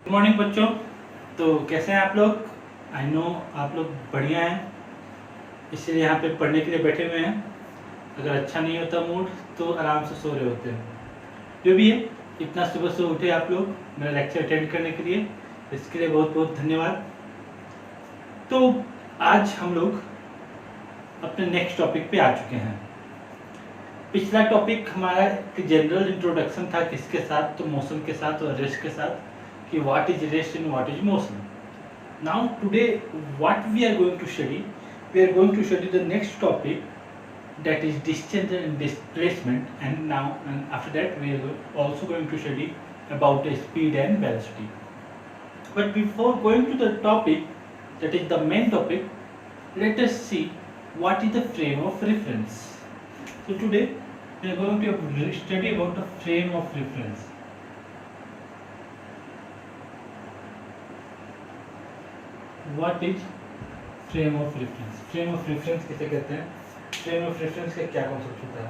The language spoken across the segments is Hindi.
गुड मॉर्निंग बच्चों। तो कैसे हैं आप लोग? आई नो आप लोग बढ़िया हैं, इसलिए यहाँ पे पढ़ने के लिए बैठे हुए हैं। अगर अच्छा नहीं होता मूड तो आराम से सो रहे होते हैं। जो भी है, इतना सुबह से उठे आप लोग मेरा लेक्चर अटेंड करने के लिए, इसके लिए बहुत बहुत धन्यवाद। तो आज हम लोग अपने नेक्स्ट टॉपिक पे आ चुके हैं। पिछला टॉपिक हमारा एक जनरल इंट्रोडक्शन था, किसके साथ? तो मोशन के साथ और रेस्ट के साथ, कि what is rest and what is motion. Now today what we are going to study, we are going to study the next topic, that is distance and displacement, and after that we are also going to study about the speed and velocity. But before going to the topic, that is the main topic, let us see what is the frame of reference. So today we are going to study about the frame of reference. What is frame of reference? Frame of reference किसे कहते हैं? फ्रेम ऑफ रेफरेंस का क्या कॉन्सेप्ट होता है?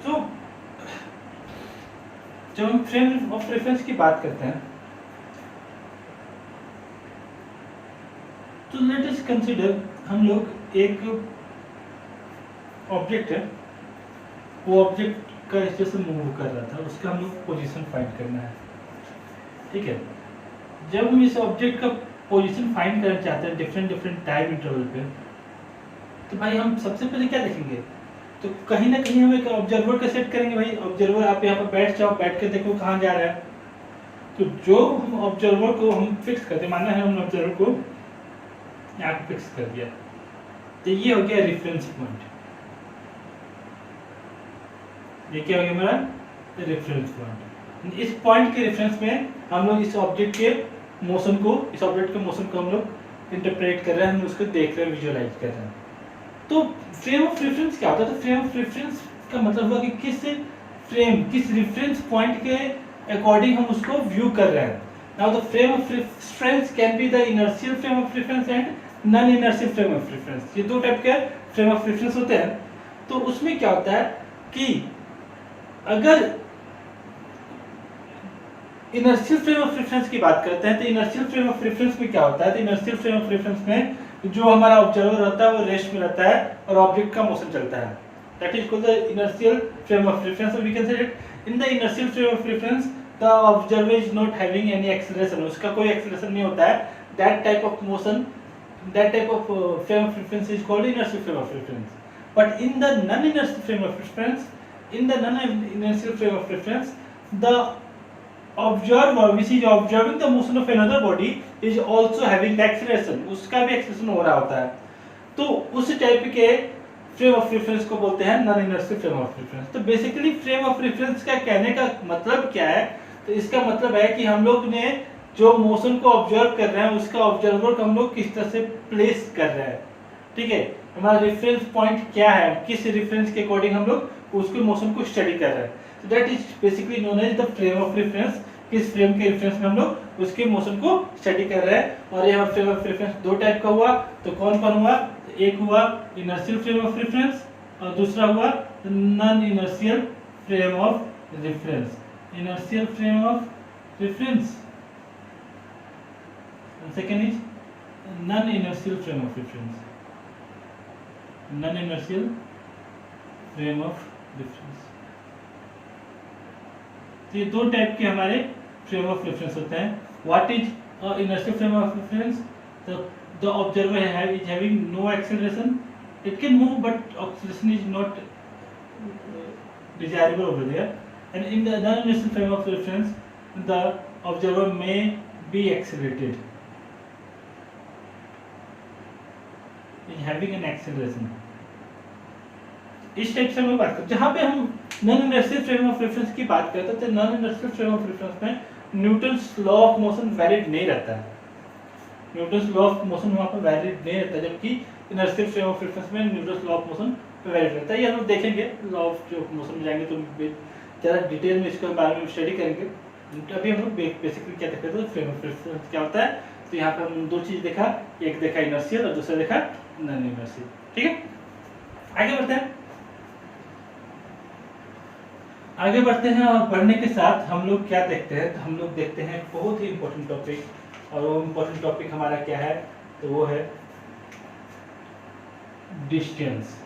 तो जब हम फ्रेम ऑफ रेफरेंस की बात करते हैं तो लेट अस कंसीडर, हम लोग एक ऑब्जेक्ट है, वो ऑब्जेक्ट का इस जैसे मूव कर रहा था, उसका हम लोग पोजीशन फाइंड करना है। ठीक है, जब हम इस ऑब्जेक्ट का पोजीशन फाइंड करना चाहते हैं डिफरेंट टाइम इंटरवल पे, तो भाई हम सबसे पहले क्या देखेंगे? तो कहीं ना कहीं हम एक ऑब्जर्वर का सेट करेंगे। भाई ऑब्जर्वर, आप यहाँ पर बैठ जाओ, बैठ के देखो कहाँ जा रहा है। तो जो हम ऑब्जर्वर को हम फिक्स करते, माना है हमने ऑब्जर्वर को यहाँ पे फिक्स कर दिया, तो ये हो गया रेफरेंस पॉइंट। ये क्या हो गया मेरा? Reference point. इस पॉइंट के रेफरेंस में हम लोग इस ऑब्जेक्ट के मोशन को, हम लोग इंटरप्रेट कर रहे हैं, हम उसको देख रहे हैं, विजुअलाइज कर रहे हैं। तो फ्रेम ऑफ रेफरेंस क्या होता है? तो फ्रेम ऑफ रेफरेंस का मतलब हुआ कि किस रेफरेंस पॉइंट के अकॉर्डिंग हम उसको व्यू कर रहे हैं। Now the frame of reference can be the inertial frame of reference and non inertial frame of reference. ये दो टाइप के फ्रेम ऑफ रेफरेंस होते हैं। तो उसमें क्या होता है कि अगर इनर्शियल फ्रेम ऑफ रेफरेंस की बात करते हैं, तो इनर्शियल फ्रेम ऑफ रेफरेंस में क्या होता है? तो इनर्शियल फ्रेम ऑफ रेफरेंस में जो हमारा ऑब्जर्वर रहता है वो रेस्ट में रहता है और ऑब्जेक्ट का मोशन चलता है। That is called the inertial frame of reference. We can say that in the inertial frame of reference the observer is not having any acceleration, उसका कोई एक्सेलरेशन नहीं होता है। That type of motion, that type of frame of reference is called inertial frame of reference. But in the non inertial frame of reference, in the non-inertial frame of reference, the observer which is observing the motion of another body is also having the acceleration, उसका भी acceleration हो रहा होता है। तो उस टाइप के फ्रेम ऑफ रेफरेंस को बोलते हैं non inertial frame of reference. तो बेसिकली फ्रेम ऑफ रेफरेंस का कहने का मतलब क्या है? तो इसका मतलब है कि हम लोग ने जो मोशन को ऑब्जर्व कर रहे हैं, उसका ऑब्जर्वर को हम लोग किस तरह से प्लेस कर रहे हैं। ठीक है, हमारा रेफरेंस पॉइंट क्या है, किस रेफरेंस के अकॉर्डिंग हम लोग उसके मोशन को स्टडी कर रहे हैं। तो that is basically known as the frame of reference. किस फ्रेम के रेफरेंस में हम लोग उसके मोशन को स्टडी कर रहे हैं। और यहाँ फ्रेम ऑफ रेफरेंस दो टाइप का हुआ, तो कौन कौन हुआ? एक हुआ इनर्शियल फ्रेम ऑफ रेफरेंस और दूसरा हुआ non inertial frame of reference. Inertial frame of reference, second is non inertial frame of reference. Non inertial frame of reference. तो ये दो टाइप के हमारे फ्रेम ऑफ रेफरेंस होते हैं। What is inertial frame of reference? The observer is having no acceleration, it can move but acceleration is not desirable over there. And in the non-inertial frame of reference, the observer may be accelerated, is having an acceleration. इस टाइप से हम बात करते हैं। जहाँ पे हम non inertial frame of reference की बात करते हैं, तो non inertial frame of reference में Newton's law of motion valid नहीं रहता है। न्यूटन्स लॉ ऑफ मोशन वहाँ पर वैलिड नहीं रहता, जबकि इनर्शियल फ्रेम ऑफ रेफरेंस में Newton's law of motion valid रहता है। ये हम लोग देखेंगे, लॉ ऑफ जो मोशन में जाएंगे तो ज़्यादा डिटेल में इसके बारे में स्टडी करेंगे। अभी हम लोग बेसिकली क्या देखते हैं, फ्रेम ऑफ रेफरेंस क्या होता है। तो यहाँ पर हम दो चीज़ देखा, एक देखा इनर्शियल और दूसरा देखा नॉन इनर्शियल। ठीक है, आगे बढ़ते हैं। आगे बढ़ते हैं और बढ़ने के साथ हम लोग क्या देखते हैं, तो हम लोग देखते हैं बहुत ही इम्पोर्टेंट टॉपिक, और वो इम्पोर्टेंट टॉपिक हमारा क्या है, तो वो है distance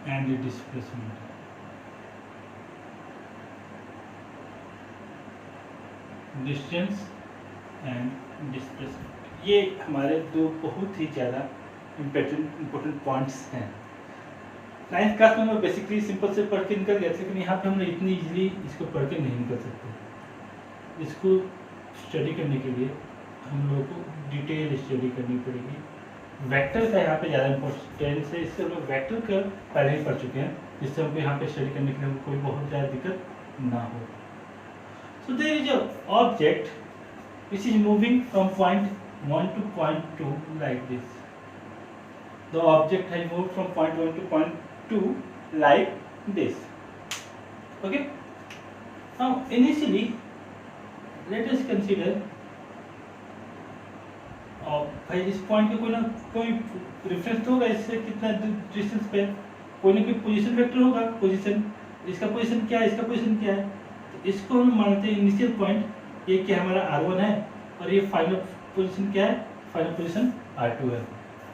and displacement. Distance and displacement, ये हमारे दो बहुत ही ज़्यादा इम्पोर्टेंट पॉइंट्स हैं। 9th क्लास में मैं बेसिकली सिंपल से पढ़ के निकल गया, लेकिन यहाँ पे हम इतनी इजीली इसको पढ़ के नहीं निकल सकते। इसको स्टडी करने के लिए हम लोगों को डिटेल स्टडी करनी पड़ेगी। वेक्टर का यहाँ पे ज़्यादा इम्पोर्टेंस है, इससे हम लोग वेक्टर का पहले ही पढ़ चुके हैं, जिससे हमको यहाँ पे स्टडी करने के लिए कोई बहुत ज़्यादा दिक्कत ना हो। So there is a object which is moving from point 1 to point 2 like this. The object has moved from point 1 to point 2 like this. Okay. Now initially let us consider भाई इस पॉइंट का कोई ना कोई रेफरेंस तो होगा, इससे कितना डिस्टेंस पे कोई ना कोई पोजीशन वेक्टर होगा। पोजीशन, इसका पोजीशन क्या है, इसका पोजीशन क्या है, तो इसको हम मानते हैं इनिशियल पॉइंट, ये क्या हमारा R1 है, और ये फाइनल पोजीशन क्या है, फाइनल पोजीशन R2 है।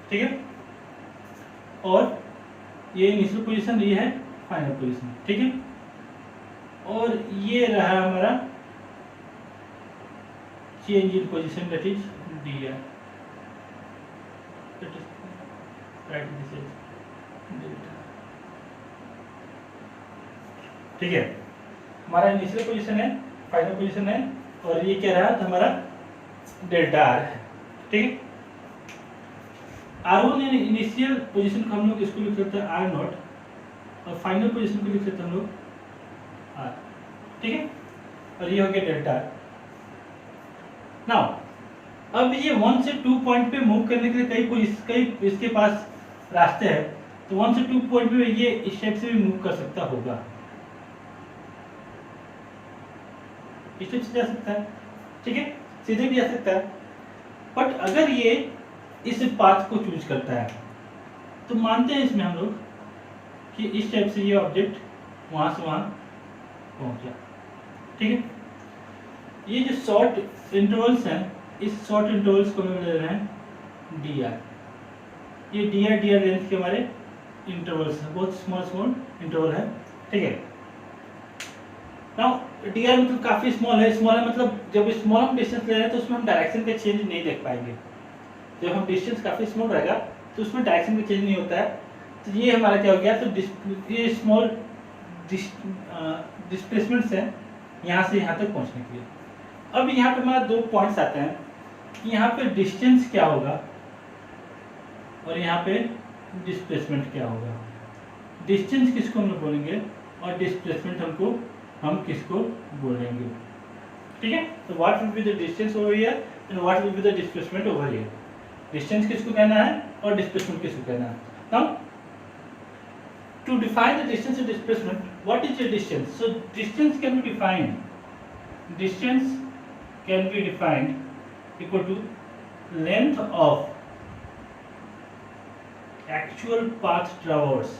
ठीक है, और ये इनिशियल पोजीशन, ये है फाइनल पोजीशन। ठीक है, और ये रहा हमारा change in position, that is dr, that is right, this is delta। ठीक है, हमारा इनिशियल पोजीशन है, फाइनल पोजीशन है, और ये क्या रहा, तो हमारा डेल्टा आर है। ठीक है, R1 यानी इनिशियल पोजीशन को हम लोग इसको लिख सकते हैं R0, और फाइनल पोजीशन को लिख सकते हैं हम लोग R। ठीक है, और ये हो गया डेल्टा आर। नाउ अब ये 1 से 2 पॉइंट पे मूव करने के लिए कई इसके पास रास्ते हैं, तो 1 से 2 पॉइंट पे ये इस टाइप से भी मूव कर सकता होगा, इस टाइप से जा सकता है। ठीक है, सीधे भी जा सकता है, बट अगर ये इस पाथ को चूज करता है, तो मानते हैं इसमें हम लोग कि इस टाइप से ये ऑब्जेक्ट वहां से वहां पहुंच गया। ठीक है, ये जो शॉर्ट इंटरवल्स हैं, इस शॉर्ट इंटरवल्स को हम ले रहे हैं डी आर। ये डी आर लेंथ के हमारे इंटरवल्स हैं, बहुत स्मॉल इंटरवल है। ठीक है, नाउ डी आर मतलब काफी स्मॉल है मतलब जब स्मॉल हम डिस्टेंस ले रहे हैं तो उसमें हम डायरेक्शन का चेंज नहीं देख पाएंगे। जब हम डिस्टेंस काफी स्मॉल रहेगा तो उसमें डायरेक्शन का चेंज नहीं होता है, तो ये हमारा क्या हो गया, तो ये स्मॉल डिस्प्लेसमेंट्स हैं यहाँ से यहाँ तक पहुँचने के लिए। अब यहाँ पे हमारा 2 पॉइंट्स आते हैं कि यहाँ पे डिस्टेंस क्या होगा और यहाँ पे डिस्प्लेसमेंट क्या होगा। डिस्टेंस किसको हम लोग बोलेंगे और डिस्प्लेसमेंट हम किसको बोलेंगे। ठीक है, तो what will be the distance over here and what will be the displacement over here. Distance किसको कहना है और डिस्प्लेसमेंट किसको कहना है। Now to define the distance and displacement, what is your distance? So distance can be defined equal to length of actual path traversed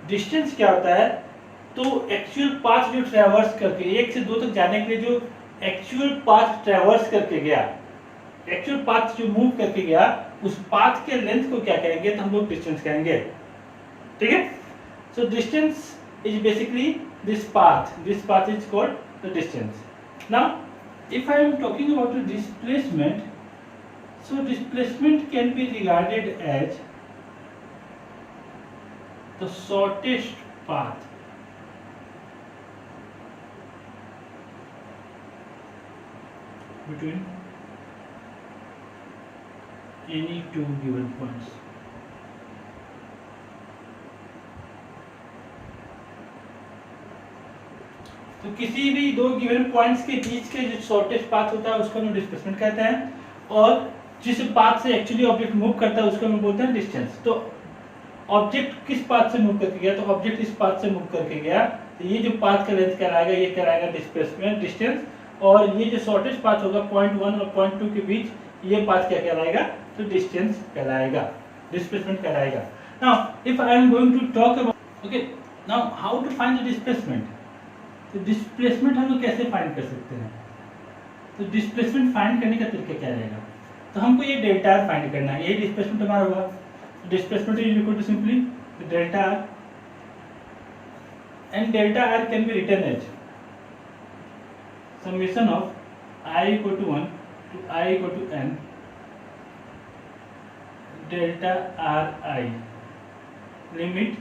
distance क्या होता है, तो एक्चुअल पाथ जो ट्रैवर्स करके 1 से 2 तक जाने के लिए जो एक्चुअल पाथ ट्रैवर्स करके गया, एक्चुअल पाथ जो मूव करके गया, उस पाथ के लेंथ को क्या कहेंगे, तो हम लोग डिस्टेंस कहेंगे। ठीक है, so distance is basically this path is called the distance. Now if I am talking about the displacement, so displacement can be regarded as the shortest path between any two given points. तो किसी भी 2 गिवन पॉइंट्स के बीच के जो शॉर्टेस्ट पाथ होता है उसको हम डिस्प्लेसमेंट कहते हैं, और जिस पाथ से एक्चुअली ऑब्जेक्ट मूव करता है उसको हम बोलते हैं डिस्टेंस। तो ऑब्जेक्ट किस पाथ से मूव करके गया, तो ऑब्जेक्ट इस पाथ से मूव करके गया, तो ये जो पाथ का लेंथ कहलाएगा, ये कहलाएगा डिस्प्लेसमेंट डिस्टेंस, और ये जो शॉर्टेस्ट पाथ होगा पॉइंट 1 और पॉइंट 2 के बीच, ये पाथ क्या कहलाएगा, तो डिस्टेंस कहलाएगा, डिस्प्लेसमेंट कहलाएगा। Now if I am going to talk about, okay, now how to find the displacement. तो डिस्प्लेसमेंट हम लोग कैसे फाइंड कर सकते हैं, तो डिस्प्लेसमेंट फाइंड करने का तरीका क्या रहेगा, तो हमको ये डेल्टा आर फाइंड करना है, यही डिस्प्लेसमेंट हमारा हुआ। Displacement is equal to simply delta R, and delta R can be written as summation of I equal to 1 to I equal to n delta R I limit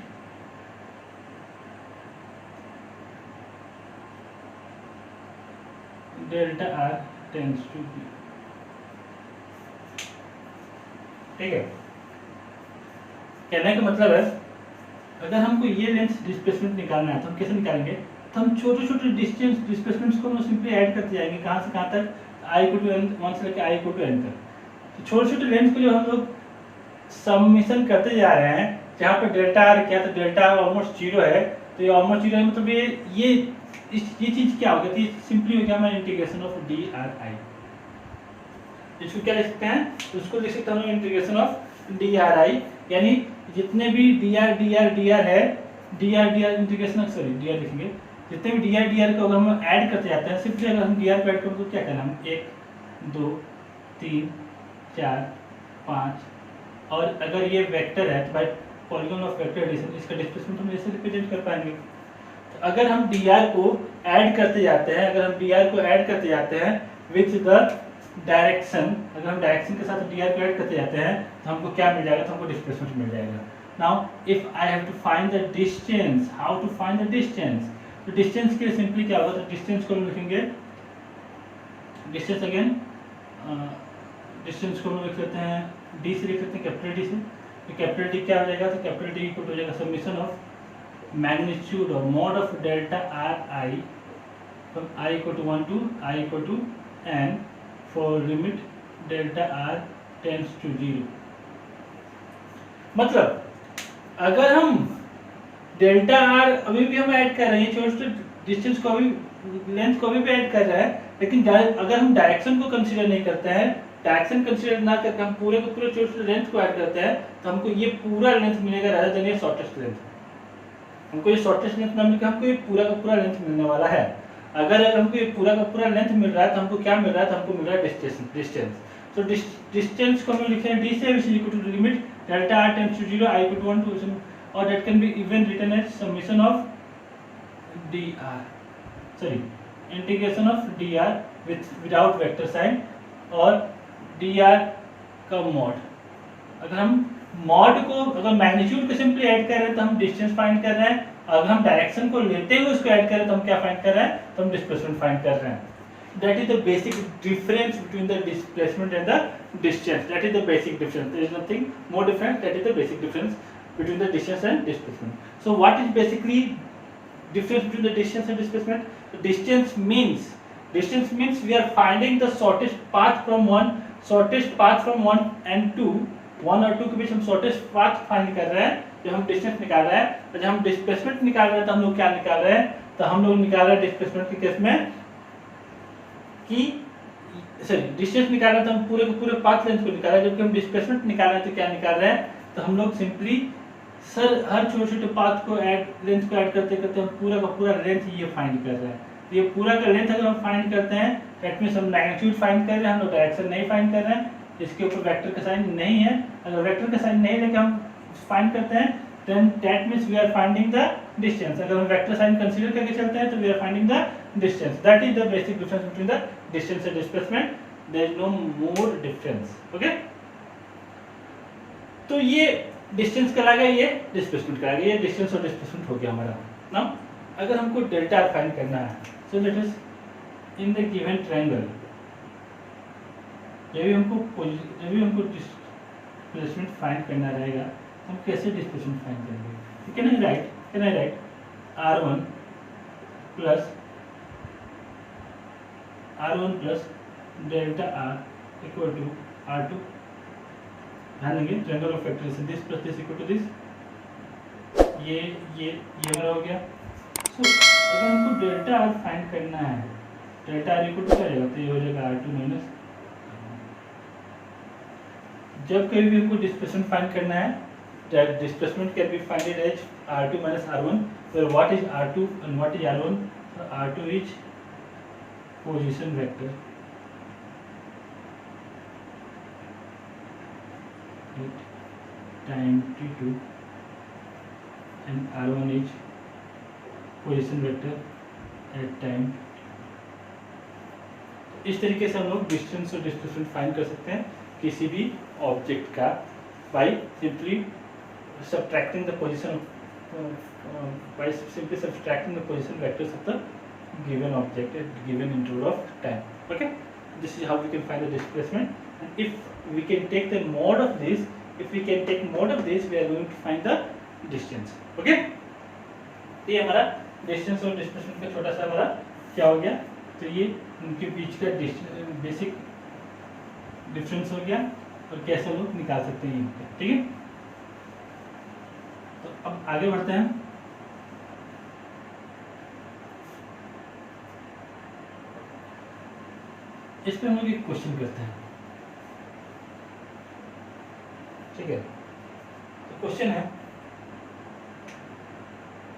delta R tends to 0। ठीक है, कहने का मतलब है अगर हमको ये लेंथ डिस्प्लेसमेंट निकालना है तो हम कैसे निकालेंगे, तो हम छोटे छोटे डिस्टेंस डिस्प्लेसमेंट्स को हम सिंपली ऐड करते जाएंगे, कहाँ से कहाँ तक, i इक्वल टू n, 1 से लेकर i इक्वल टू n तक। तो छोटे छोटे लेंथ को जो हम लोग सबमिशन करते जा रहे हैं, जहाँ पे डेल्टा आर क्या, तो डेल्टा आर ऑलमोस्ट 0 है, तो ये ऑलमोस्ट 0 है, मतलब ये चीज़ क्या होगा, तो ये सिंपली हो गया हमारा इंटीग्रेशन ऑफ डी आर आई। इसको क्या लिख सकते हैं, उसको लिख सकते हैं हम इंटीग्रेशन ऑफ डी आर आई, यानी जितने भी डी आर है, D R integration, sorry D R लिखेंगे, जितने भी डी आर को अगर हम ऐड करते जाते हैं, सिंपली अगर हम डी आर को ऐड करें तो क्या करना, हम 1 2 3 4 5, और अगर ये वेक्टर है तो by polygon of vector addition इसका डिस्प्लेसमेंट हम ऐसे रिप्रेजेंट कर पाएंगे। तो अगर हम डी आर को ऐड करते जाते हैं, विथ द डायरेक्शन, अगर हम डायरेक्शन के साथ डी आर को ऐड करते जाते हैं तो हमको क्या मिल जाएगा, तो हमको डिस्प्लेसमेंट मिल जाएगा। Now if I have to find the distance, how to find the distance, तो डिस्टेंस के लिए सिंपली क्या होगा, तो डिस्टेंस को हम लिखेंगे, डिस्टेंस अगेन डिस्टेंस को हम लिख लेते हैं डी से, लिख सकते हैं कैपिटल डी से, तो कैपिटल डी क्या हो जाएगा, तो कैपिटल डी इक्वल हो जाएगा समीशन ऑफ मैग्नीट्यूड और mod of delta R I from i equal to 1 to i equal to n for limit delta R tends to 0। मतलब अगर हम डेल्टा आर अभी भी हम ऐड कर रहे हैं, छोटे डिस्टेंस को अभी, लेंथ को अभी भी ऐड कर रहे हैं, लेकिन अगर हम डायरेक्शन को कंसीडर नहीं करते हैं, डायरेक्शन कंसीडर ना करके हम पूरे के पूरे छोटे लेंथ को ऐड करते हैं, तो हमको ये पूरा लेंथ मिलेगा रादर देन ये शॉर्टेस्ट लेंथ। हमको ये शॉर्टेस्ट लेंथ ना मिलकर हमको ये पूरा का पूरा लेंथ मिलने वाला है। अगर हमको ये पूरा का पूरा लेंथ मिल रहा है तो हमको क्या मिल रहा है, तो हमको मिल रहा है डिस्टेंस। तो डिस्टेंस को हम लिखे हैं डी से, which is equal to limit delta R tends to 0 i equal to 1 to, और that can be even written as summation of D R, sorry integration of D R without vector sign और डी आर का मॉड। अगर हम मॉड को, अगर मैग्नीट्यूड को सिंपली ऐड कर रहे हैं तो हम डिस्टेंस फाइंड कर रहे हैं, अगर हम डायरेक्शन को लेते हुए उसको ऐड कर रहे हैं तो हम क्या फाइंड कर रहे हैं, तो हम डिस्प्लेसमेंट फाइंड कर रहे हैं। That is the basic difference between the displacement and the distance. That is the basic difference. There is nothing more different. That is the basic difference between the distance and displacement. So what is basically difference between the distance and displacement? The distance means we are finding the shortest path from one and two, 1 और 2 के बीच हम shortest path फाइंड कर रहे हैं जब हम डिस्टेंस निकाल रहे हैं। और जब हम डिस्प्लेसमेंट निकाल रहे हैं तो हम लोग क्या निकाल रहे हैं, तो हम लोग निकाल रहे हैं डिस्प्लेसमेंट के केस में कि सॉरी डिस्टेंस निकाल रहे हैं तो हम पूरे के पूरे पाथ लेंथ को निकाल रहे हैं, जबकि हम डिस्प्लेसमेंट निकाल रहे हैं तो क्या निकाल रहे हैं, तो हम लोग सिंपली हर छोटे छोटे पाथ को लेंथ को ऐड करते करते हम पूरा का पूरा लेंथ ये फाइंड कर रहे हैं। तो ये पूरा का लेंथ अगर हम फाइंड करते हैं दैट मींस हम मैग्नीट्यूड फाइंड कर रहे हैं, हम लोग डायरेक्शन नहीं फाइंड कर रहे हैं, इसके ऊपर वेक्टर का साइन नहीं है। अगर वेक्टर का साइन नहीं लेके हम फाइंड करते हैं then that means we are finding the distance। अगर हम वेक्टर साइन कंसीडर करके चलते हैं तो we are finding the distance। that is the basic difference between the distance and displacement। there is no more difference। okay, तो ये डिस्टेंस कहलाएगा, ये डिस्प्लेसमेंट कहलाएगा। ये डिस्टेंस और डिस्प्लेसमेंट हो गया हमारा ना। अगर हमको डेल्टा आर फाइंड करना है, so let us in the given triangle, जब भी हमको डिस्प्लेसमेंट फाइंड करना रहेगा हम कैसे डिस्प्लेसमेंट फाइंड करेंगे। Can I write r1 plus delta r equal to r2। ध्यान देंगे triangle of factorization, this plus this equal to this, ये हमारा हो गया। सो अगर हमको डेल्टा r फाइंड करना है, डेल्टा r इक्वल टू क्या रहेगा, तो ये हो जाएगा r2 माइनस जब कभी भी हमको डिस्प्लेसमेंट फाइंड करना है, that displacement can be found as r2 minus r1, where what is r2 and what is r1? So r2 is position vector at time t2 and r1 is position vector at time. इस तरीके से हम लोग डिस्टेंस और डिस्प्लेसमेंट फाइंड कर सकते हैं किसी भी ऑब्जेक्ट का by simply subtracting the position vectors of the given object at given interval of time. Okay, this is how we can find the displacement. And if we can take the mode of this, we are going to find the distance. Okay, ये हमारा डिस्टेंस और डिस्प्लेसमेंट का छोटा सा हमारा क्या हो गया, तो ये उनके बीच का बेसिक डिफरेंस हो गया और कैसे हम लोग निकाल सकते हैं इनका. ठीक है, तो अब आगे बढ़ते हैं. इस पे हम लोग एक क्वेश्चन करते हैं. ठीक है, तो क्वेश्चन है,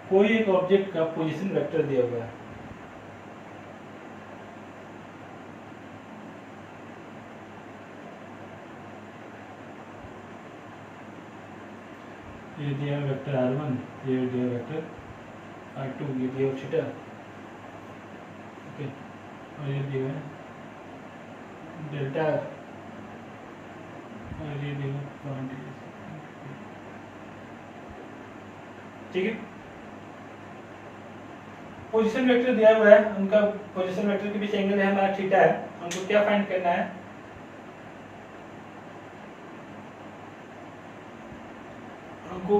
कोई एक ऑब्जेक्ट का पोजीशन वेक्टर दिया हुआ है. ये दिया वेक्टर r1, ये दिया वेक्टर r2, ये दिया थीटा. ओके, और ये दिया डेल्टा और ये दिया क्वांटिटी. ठीक है, पोजीशन वेक्टर दिया हुआ है, उनका पोजीशन वेक्टर के बीच एंगल है हमारा थीटा है. हमको क्या फाइंड करना है, हमको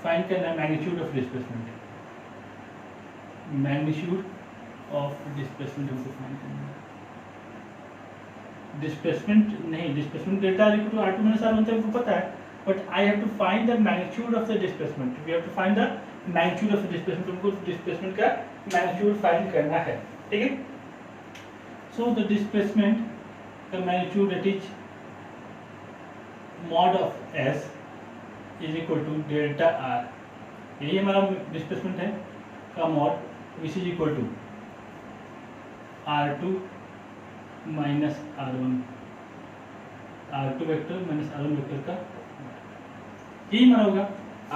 फाइंड करना है magnitude of displacement. Magnitude of displacement हमको फाइंड करना है. डिस्प्लेसमेंट नहीं, displacement delta equal to r2 minus r1 तो हमको पता है, but I have to find the magnitude of the displacement. We have to find the magnitude of the displacement. हमको डिस्प्लेसमेंट का मैग्नीट्यूड फाइंड करना है. ठीक है, सो द डिस्प्लेसमेंट का magnitude it is mod of s is equal to delta r. यही हमारा डिस्प्लेसमेंट है का mod, which is equal to r2 minus r1, r2 vector minus r1 vector का यही हमारा होगा.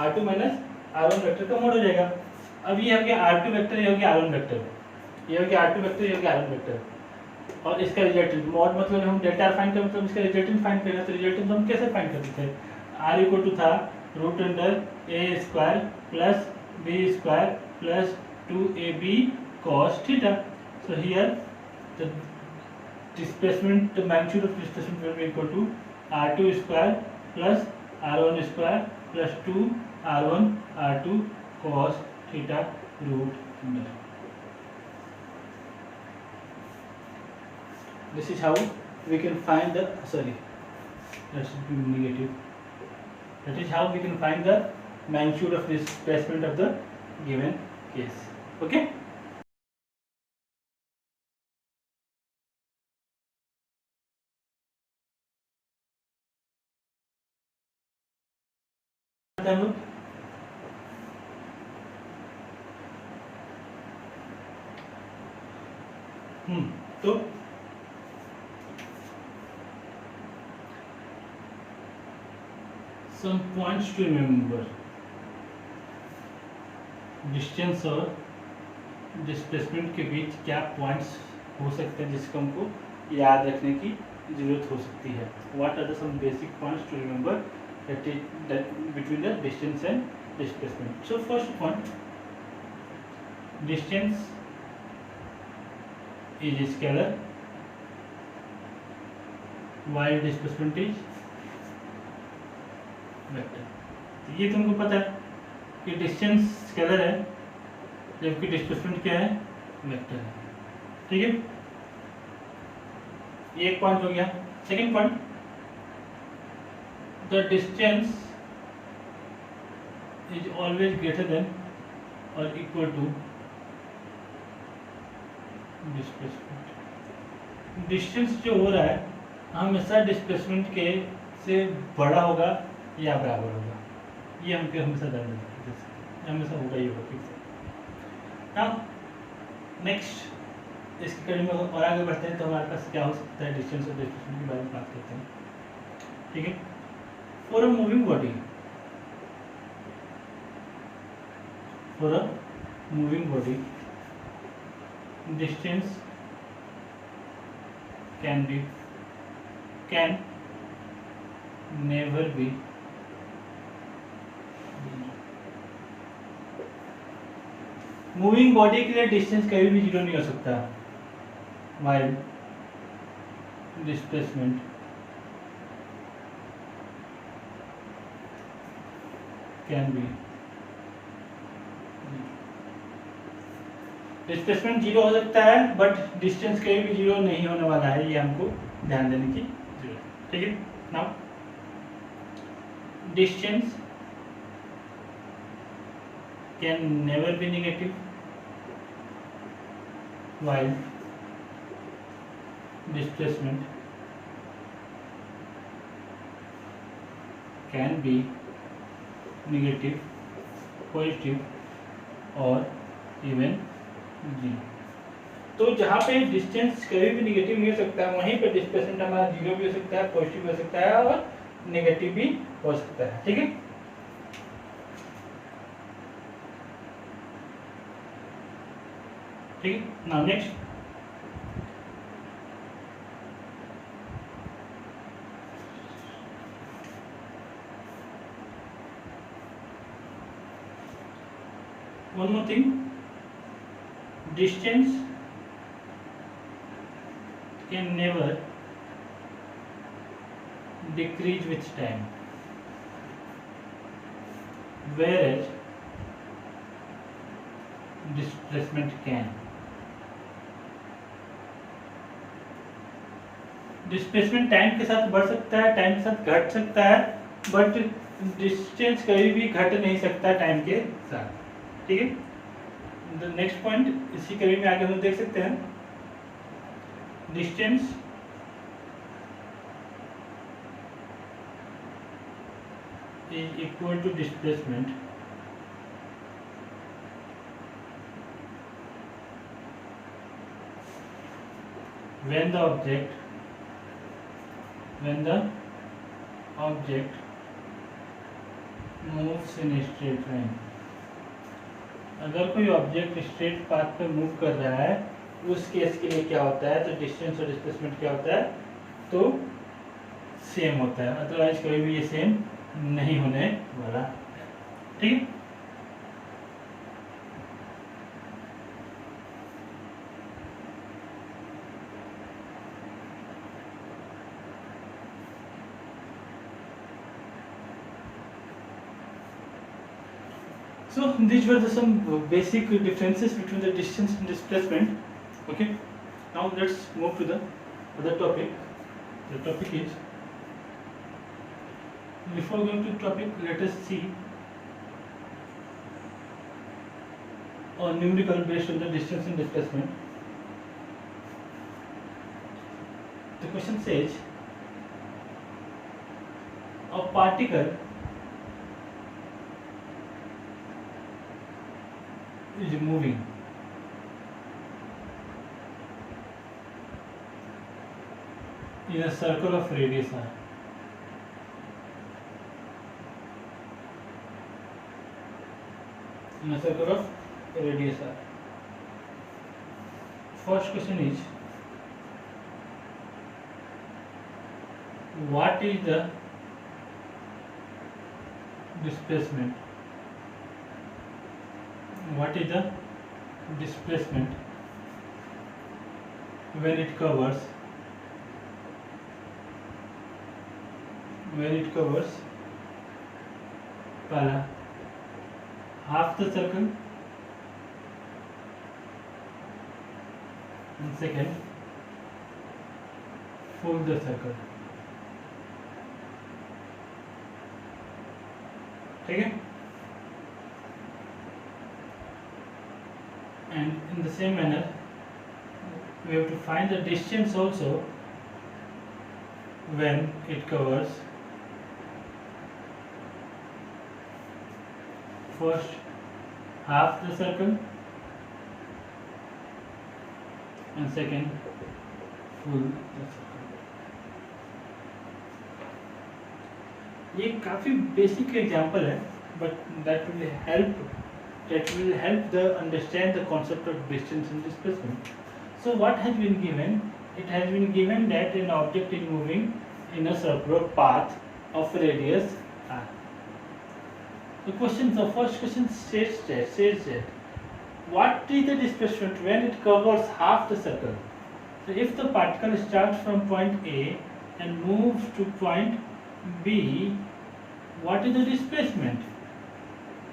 r2 माइनस r1 वेक्टर का मॉड हो जाएगा. अब ये हो गया r2 वेक्टर, ये हो गया r1 वेक्टर, ये हो गया r2 वेक्टर, ये हो गया r1 वेक्टर, और इसका रिजल्टेंट मॉड मतलब हम डेल्टा r फाइंड कर, मतलब इसका रिजल्टेंट फाइंड करना. तो रिजल्टेंट हम कैसे फाइंड करते थे, r इक्वल टू था root under a square plus b square plus 2ab cos theta. So here the displacement, the magnitude of displacement will be equal to r2 square plus r1 square plus 2r1 r2 cos theta root under. This is how we can find the, sorry, that should be negative. That is how we can find the magnitude of displacement of the given case. Okay. तो some points to remember. Distance और डिस्प्लेसमेंट के बीच क्या पॉइंट्स हो सकते हैं जिसको हमको याद रखने की जरूरत हो सकती है. What are the some basic points to remember that between the distance and displacement. So first point, distance is scalar while displacement is vector. ये तुमको पता है कि डिस्टेंस स्केलर है जबकि डिस्प्लेसमेंट क्या है, वेक्टर है. ठीक है, ये एक पॉइंट हो गया. Second point, the distance is always greater than और इक्वल टू डिस्प्लेसमेंट. डिस्टेंस जो हो रहा है हमेशा डिस्प्लेसमेंट के से बड़ा होगा या बराबर होगा, ये हमको हमेशा ध्यान देना है, हमेशा होगा ही होगा, ठीक है। नाउ नेक्स्ट इसकी कड़ी में और आगे बढ़ते हैं तो हमारे पास क्या हो सकता है, डिस्टेंस और डिस्प्लेसमेंट के बारे में बात करते हैं, ठीक है। For a moving body, for a moving body distance can never be moving body के लिए डिस्टेंस कभी भी जीरो नहीं हो सकता, while displacement can B, displacement zero हो सकता है बट डिस्टेंस कहीं भी जीरो नहीं होने वाला है, ये हमको ध्यान देने की जरूरत है, ठीक है। Now distance can never be negative while displacement can be negative, positive और इवन जीरो। तो जहाँ पे डिस्टेंस कभी भी नेगेटिव नहीं हो सकता है, वहीं पे डिस्प्लेसमेंट हमारा जीरो भी हो सकता है, पॉजिटिव हो सकता है और नेगेटिव भी हो सकता है, ठीक है। ठीक है। Now next one more thing, distance can never decrease with time, whereas displacement can. Displacement time के साथ बढ़ सकता है, टाइम के साथ घट सकता है, बट डिस्टेंस कभी भी घट नहीं सकता टाइम के साथ, ठीक है। नेक्स्ट पॉइंट इसी कड़ी में आगे हम देख सकते हैं, distance is equal to displacement when the object moves in a straight line। अगर कोई ऑब्जेक्ट स्ट्रेट पाथ पे मूव कर रहा है उस केस के लिए क्या होता है, तो डिस्टेंस और डिस्प्लेसमेंट क्या होता है, तो सेम होता है, अदरवाइज कभी भी ये सेम नहीं होने वाला, ठीक है। So these were some basic differences between the distance and displacement. Okay, now let's move to the other topic. The topic is, before going to the topic, let us see a numerical based on the distance and displacement. The question says, a particle is moving in a circle of radius r. In a circle of radius r. First question is, what is the displacement? What is the displacement when it covers पहला half the circle and second full the circle, ठीक है। And in the same manner we have to find the distance also when it covers first half the circle and second full the circle. ये काफ़ी बेसिक एग्जांपल है, but that will help the understand the concept of distance and displacement. So what has been given? It has been given that an object is moving in a circular path of radius r. The first question says that what is the displacement when it covers half the circle? So if the particle starts from point A and moves to point B, what is the displacement?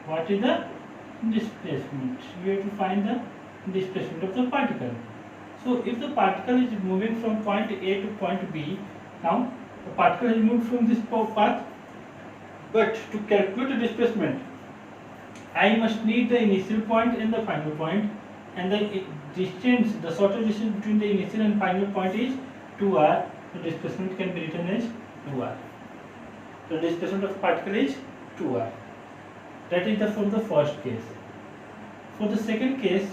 What is the displacement? We have to find the displacement of the particle. So if the particle is moving from point A to point B, now the particle has moved from this path, but to calculate the displacement, I must need the initial point and the final point, and the distance, the shortest distance between the initial and final point is 2r. The displacement can be written as 2r. The displacement of the particle is 2r. That is for the first case. For the second case,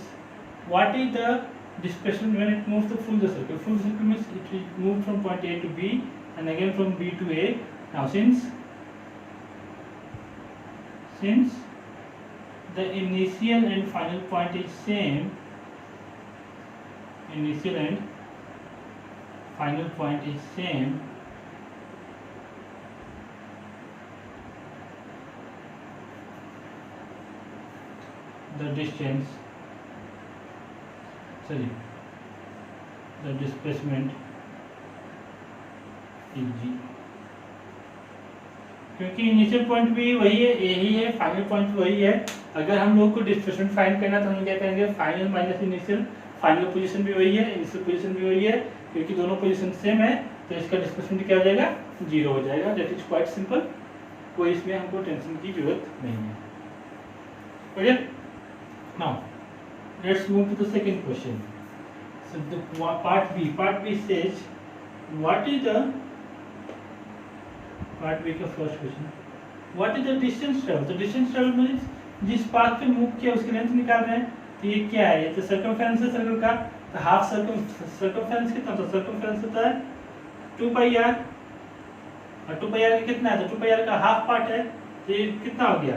what is the displacement when it moves the full circle? Full circle means it will move from point A to B and again from B to A. Now since the initial and final point is same, initial and final point is same, the displacement is g. क्योंकि इनिशियल पॉइंट भी वही है, ए ही है, फाइनल पॉइंट भी वही है. अगर हम लोग को डिस्प्लेसमेंट फाइंड करना तो हम क्या करेंगे? Final minus initial. Final position भी वही है, इनिशियल पोजीशन भी वही है, क्योंकि दोनों पोजीशन सेम है, तो इसका डिस्प्लेसमेंट क्या हो जाएगा? 0 हो जाएगा. That is quite simple. कोई इसमें हमको टेंशन की जरूरत नहीं है. Okay, now let's move to the second question. So the part B says what is the part B का first question, what is the distance travel? The distance travel means जिस पाथ पे मूव किया उसकी लेंथ निकाल रहे हैं. तो ये क्या है? ये तो सर्कमफेरेंस है सर्कल का. तो हाफ सर्कमफेरेंस कितना? तो सर्कमफेरेंस होता है 2 पाई आर, और 2 पाई आर कितना है? तो 2 पाई आर का हाफ पार्ट है, तो ये कितना हो गया?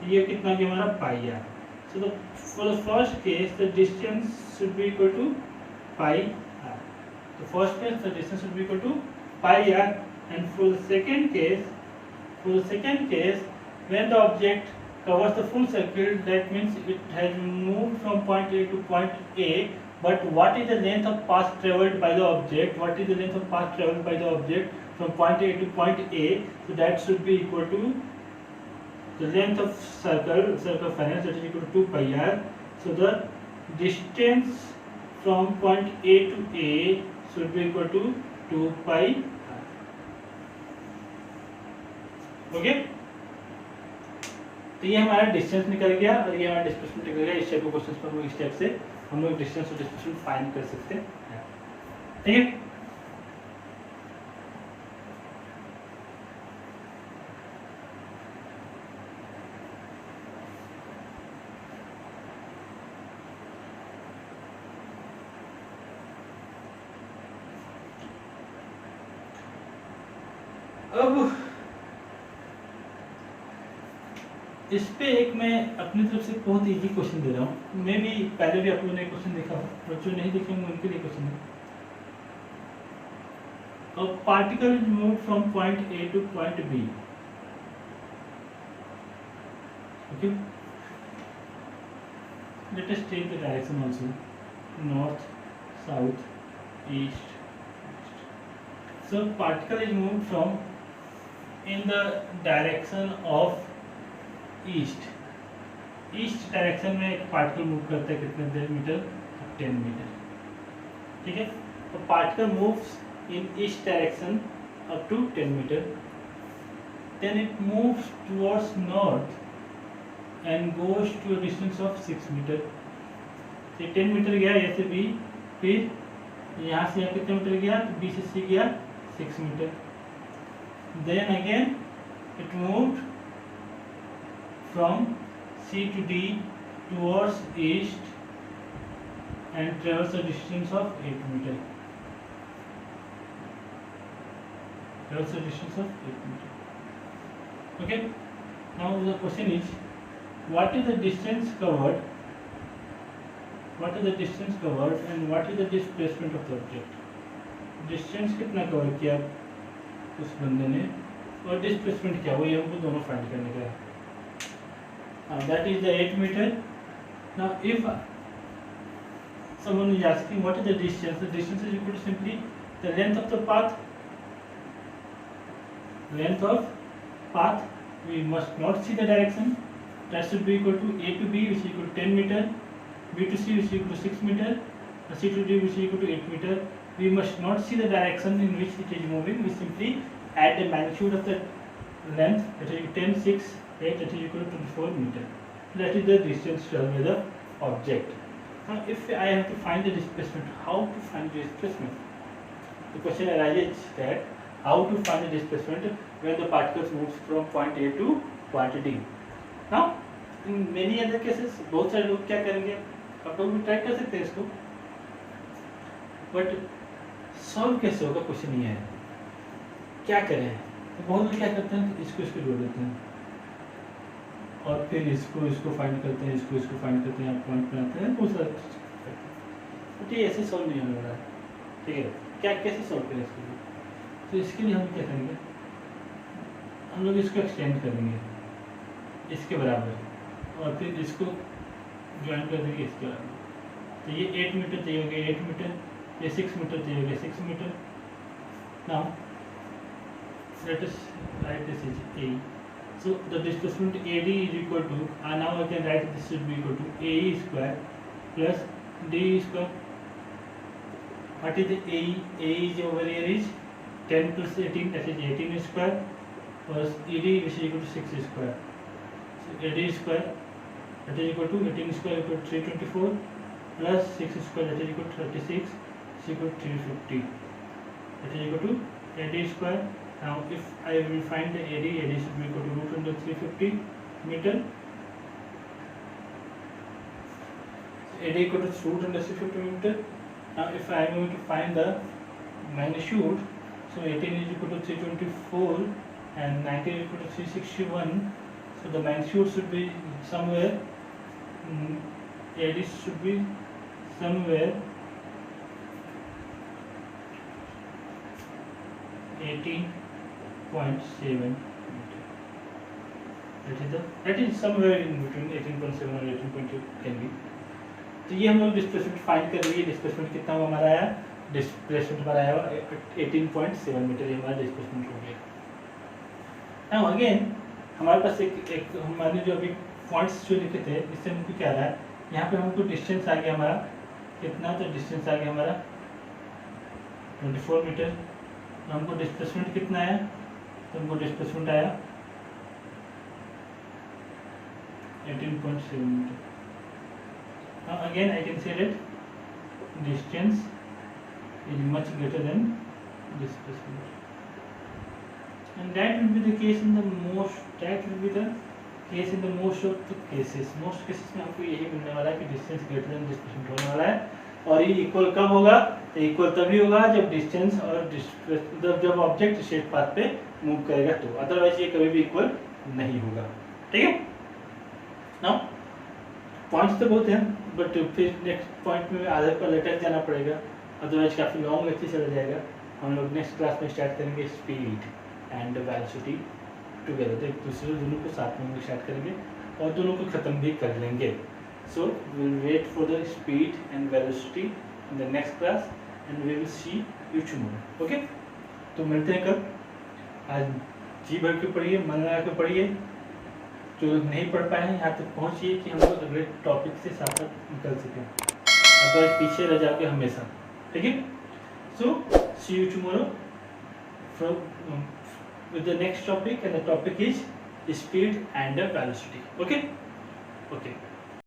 ये कितना हो गया हमारा? पाई are. So for the first case the distance should be equal to pi r. The first case the distance should be equal to pi r, and for the second case when the object covers the full circle, that means it has moved from point A to point A, but what is the length of path traveled by the object? What is the length of path traveled by the object from point A to point A? So that should be equal to the length of circumference, that is equal to 2 pi r. So the distance from point A to A should be equal to 2 pi r. Okay, तो ये हमारा डिस्टेंस निकल गया और ये हमारा डिस्प्लेसमेंट निकल गया. इस टाइप के क्वेश्चन पर हम लोग इस टाइप से हम लोग डिस्टेंस और डिस्प्लेसमेंट फाइंड कर सकते हैं. ठीक है. अब इस पे एक मैं अपनी तरफ से बहुत इजी क्वेश्चन दे रहा हूँ. मैं भी पहले भी आप लोगों ने क्वेश्चन देखा हो, बच्चों नहीं देखे होंगे उनके लिए क्वेश्चन है. A particle is moved from point A to point B. Okay. Let us take the direction also. North, south, east, west. So particle is moved from in the direction of east. East direction में एक पार्टिकल मूव करता है कितने मीटर? 10 मीटर. ठीक है. तो particle moves in east direction up to 10 metre, then it moves towards north and goes to a distance of 6 metre. ये 10 मीटर गया यहाँ से बी, फिर यहाँ से यहाँ कितने मीटर गया? तो बी से सी गया 6 metre. Then again it moved from C to D towards east and travels a distance of 8 meter. Travels a distance of 8 meter. Okay. Now the question is, what is the distance covered? What is the distance covered and what is the displacement of the object? Distance कितना कवर किया उस बंदे ने और displacement क्या, वही हमको दोनों फाइंड करने का है. That is the 8 meter. Now if someone is asking what is the distance is equal to simply the length of the path. Length of path, we must not see the direction. That should be equal to A to B, which is equal to 10 meter. B to C, which is equal to 6 meter. C to D, which is equal to 8 meter. We must not see the direction in which it is moving. We simply add the magnitude of the length, that is 10, 6, 8, that is equal to 24 meter. That is the distance traveled by the object. Now, if I have to find the displacement, how to find the displacement? The question arises that how to find the displacement when the particles moves from point A to point D. Now, in many other cases, बहुत सारे लोग क्या करेंगे, आप लोग भी ट्राई कर सकते हैं इसको, बट सॉल्व कैसे होगा क्वेश्चन ये है. क्या करें, तो बहुत लोग क्या करते हैं, इसको जोड़ देते हैं और फिर इसको फाइंड करते हैं, इसको फाइंड करते हैं, पॉइंट बनाते हैं, बहुत सारा करते हैं. बट ये ऐसे सॉल्व नहीं होने वाला है. ठीक है, क्या कैसे सॉल्व करें इसके लिए? तो इसके लिए हम क्या करेंगे, हम लोग इसको एक्सटेंड करेंगे इसके बराबर और फिर इसको ज्वाइन कर देंगे इसके बराबर. तो ये 8 मीटर चाहिए होगा 8 मीटर, ये 6 मीटर चाहिए होगा 6 metre. Now let us write this as A. So the displacement AD is equal to, now I can write this should be equal to AE square plus DE square. What is the AE? AE is over here is 10 plus 18, that is 18 square, plus ED which is equal to 6 square. So AD square that is equal to 18 square equal to 324 plus 6 square that is equal to 36 is equal to 350. That is equal to AD square. Now if I will find the AD should be equal to root under 350 meter. So AD equal to root under 350 meter. Now if I am going to find the magnitude, so 18 is equal to 324 and 19 is equal to 361. So the magnitude should be somewhere, AD should be somewhere 18.7 meter. That is somewhere in between 18.7 और 18.2 can be. तो ये हम लोग डिस्प्लेसमेंट फाइंड कर लिए. डिस्प्लेसमेंट कितना हुआ हमारा आया, डिस्प्लेसमेंट हमारा आया 18.7 मीटर. ये हमारा डिस्प्लेसमेंट हो गया. नाउ अगेन हमारे पास एक हमारे जो अभी पॉइंट्स जो लिखे थे इससे हमको क्या रहा है, यहाँ पे हमको डिस्टेंस आ गया हमारा कितना, तो डिस्टेंस आ गया हमारा 24 मीटर. हमको डिस्प्लेसमेंट कितना आया, तो हमको डिस्प्लेसमेंट आया 18.7 metre. Now again I can say that distance is much greater than displacement, and that will be the case in the most of the cases. Most cases में आपको यही मिलने वाला है कि distance greater than displacement होने वाला है. और ये इक्वल कब होगा, तो इक्वल तभी होगा जब डिस्टेंस और जब ऑब्जेक्ट स्ट्रेट पाथ पे मूव करेगा, तो अदरवाइज ये कभी भी इक्वल नहीं होगा. ठीक है. नाउ पॉइंट्स तो बहुत हैं, बट फिर नेक्स्ट पॉइंट में आधे पर लेटर जाना पड़ेगा, अदरवाइज काफ़ी लॉन्ग लेक्चर चला जाएगा. हम लोग नेक्स्ट क्लास में स्टार्ट करेंगे स्पीड एंड वेलोसिटी टुगेदर. तो एक दूसरे दोनों को साथ में स्टार्ट करेंगे और दोनों को ख़त्म भी कर लेंगे. So we will wait for the speed and velocity in the next class and we will see you tomorrow. Okay? तो मिलते हैं कल. आज जी भर के पढ़िए, मन लगा के पढ़िए. जो लोग नहीं पढ़ पाए हैं यहाँ तक पहुँचिए कि हम लोग अगले टॉपिक से साथ साथ निकल सकें, अदरवाइज पीछे रह जाओगे हमेशा. ठीक है. So see you tomorrow from with the next topic, and the topic is speed and velocity. Okay?